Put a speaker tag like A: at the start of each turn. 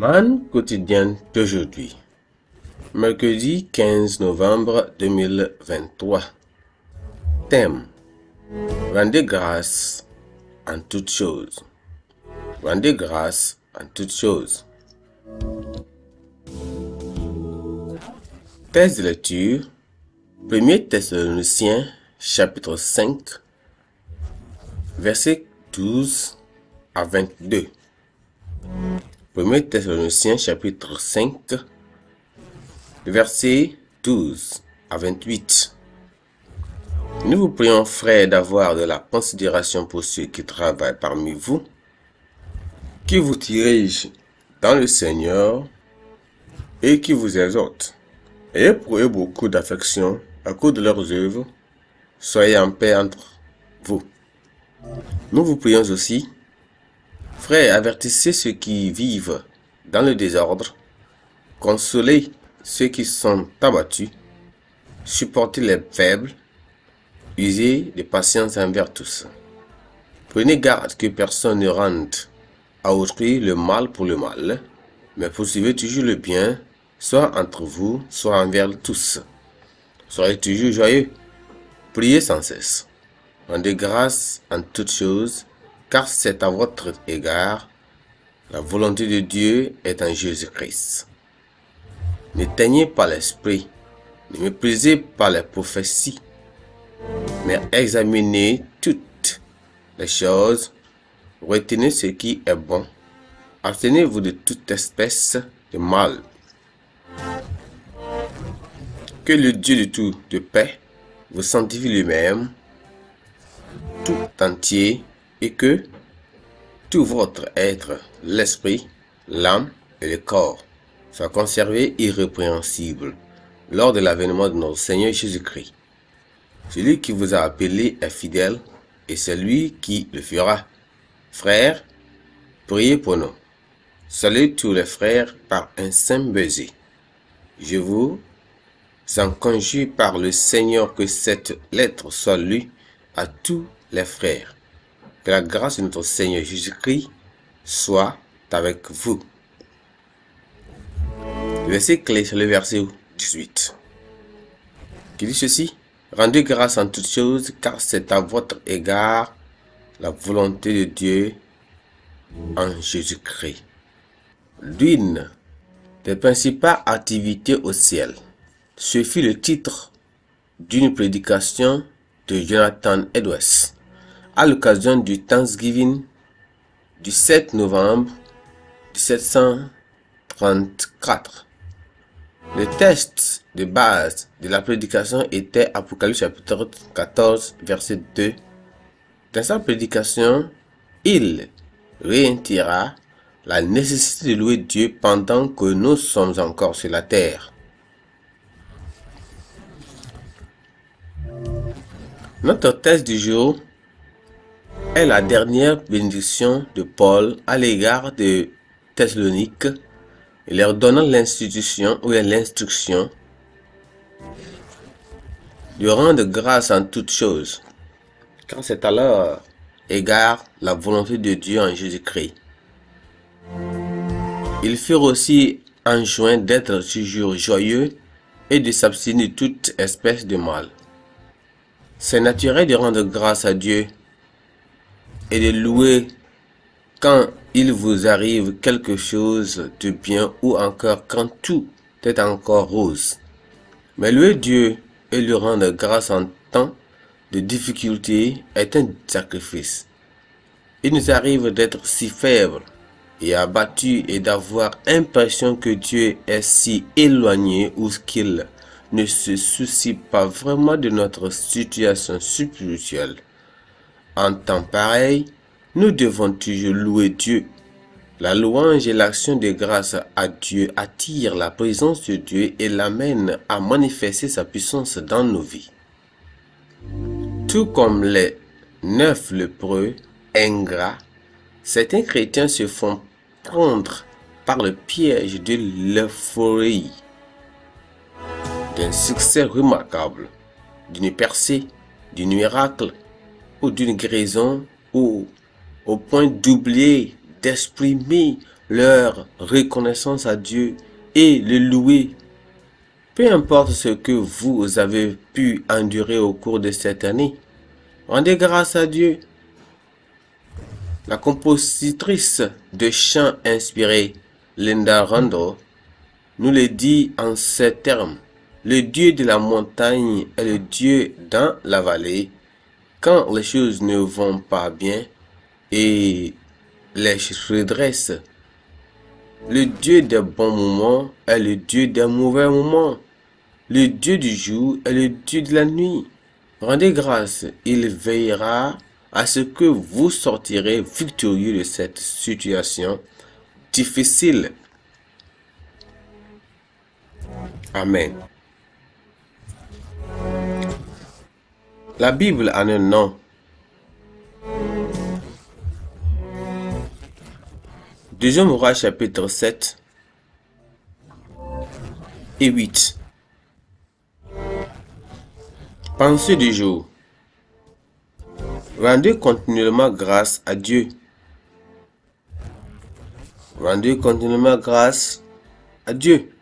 A: Manne quotidienne d'aujourd'hui, mercredi 15 novembre 2023. Thème: rendez grâce en toutes choses. Rendez grâce en toutes choses. Texte de lecture: 1 Thessaloniciens chapitre 5, versets 12 à 22. 1 Thessaloniciens chapitre 5, versets 12 à 28. Nous vous prions, frères, d'avoir de la considération pour ceux qui travaillent parmi vous, qui vous dirigent dans le Seigneur et qui vous exhortent. Ayez pour eux beaucoup d'affection à cause de leurs œuvres. Soyez en paix entre vous. Nous vous prions aussi, frères, avertissez ceux qui vivent dans le désordre, consolez ceux qui sont abattus, supportez les faibles, usez de patience envers tous. Prenez garde que personne ne rende à autrui le mal pour le mal, mais poursuivez toujours le bien, soit entre vous, soit envers tous. Soyez toujours joyeux, priez sans cesse. Rendez grâce en toutes choses, car c'est à votre égard la volonté de Dieu est en Jésus-Christ. N'éteignez pas l'esprit, ne méprisez pas les prophéties, mais examinez toutes les choses, retenez ce qui est bon, abstenez-vous de toute espèce de mal. Que le Dieu de tout de paix vous sanctifie lui-même, tout entier, et que tout votre être, l'esprit, l'âme et le corps, soient conservés irrépréhensibles lors de l'avènement de notre Seigneur Jésus-Christ. Celui qui vous a appelé est fidèle, et c'est lui qui le fera. Frères, priez pour nous. Saluez tous les frères par un saint baiser. Je vous en conjure par le Seigneur que cette lettre soit lue à tous les frères. Que la grâce de notre Seigneur Jésus-Christ soit avec vous. Le verset clé, c'est le verset 18, qui dit ceci: rendez grâce en toutes choses, car c'est à votre égard la volonté de Dieu en Jésus-Christ. L'une des principales activités au ciel, ce fut le titre d'une prédication de Jonathan Edwards à l'occasion du Thanksgiving du 7 novembre 1734. Le texte de base de la prédication était Apocalypse chapitre 14, verset 2. Dans sa prédication, il réitérera la nécessité de louer Dieu pendant que nous sommes encore sur la terre. Notre texte du jour est la dernière bénédiction de Paul à l'égard de Thessalonique, leur donnant l'institution ou l'instruction de rendre grâce en toutes choses, car c'est à leur égard la volonté de Dieu en Jésus-Christ. Ils furent aussi enjoints d'être toujours joyeux et de s'abstenir de toute espèce de mal. C'est naturel de rendre grâce à Dieu et de louer quand il vous arrive quelque chose de bien ou encore quand tout est encore rose. Mais louer Dieu et lui rendre grâce en temps de difficulté est un sacrifice. Il nous arrive d'être si faibles et abattus et d'avoir l'impression que Dieu est si éloigné ou qu'il ne se soucie pas vraiment de notre situation spirituelle. En temps pareil, nous devons toujours louer Dieu. La louange et l'action de grâce à Dieu attirent la présence de Dieu et l'amènent à manifester sa puissance dans nos vies. Tout comme les 9 lépreux ingrats, certains chrétiens se font prendre par le piège de l'euphorie, d'un succès remarquable, d'une percée, d'un miracle ou d'une guérison, ou au point d'oublier d'exprimer leur reconnaissance à Dieu et le louer. Peu importe ce que vous avez pu endurer au cours de cette année, rendez grâce à Dieu. La compositrice de chants inspirés, Linda Ronstadt, nous le dit en ces termes. Le Dieu de la montagne est le Dieu dans la vallée, quand les choses ne vont pas bien et les redresse. Le Dieu des bons moments est le Dieu des mauvais moments. Le Dieu du jour est le Dieu de la nuit. Rendez grâce, il veillera à ce que vous sortirez victorieux de cette situation difficile. Amen. La Bible a un nom. Deuxième Roi chapitre 7 et 8. Pensée du jour. Rendez continuellement grâce à Dieu. Rendez continuellement grâce à Dieu.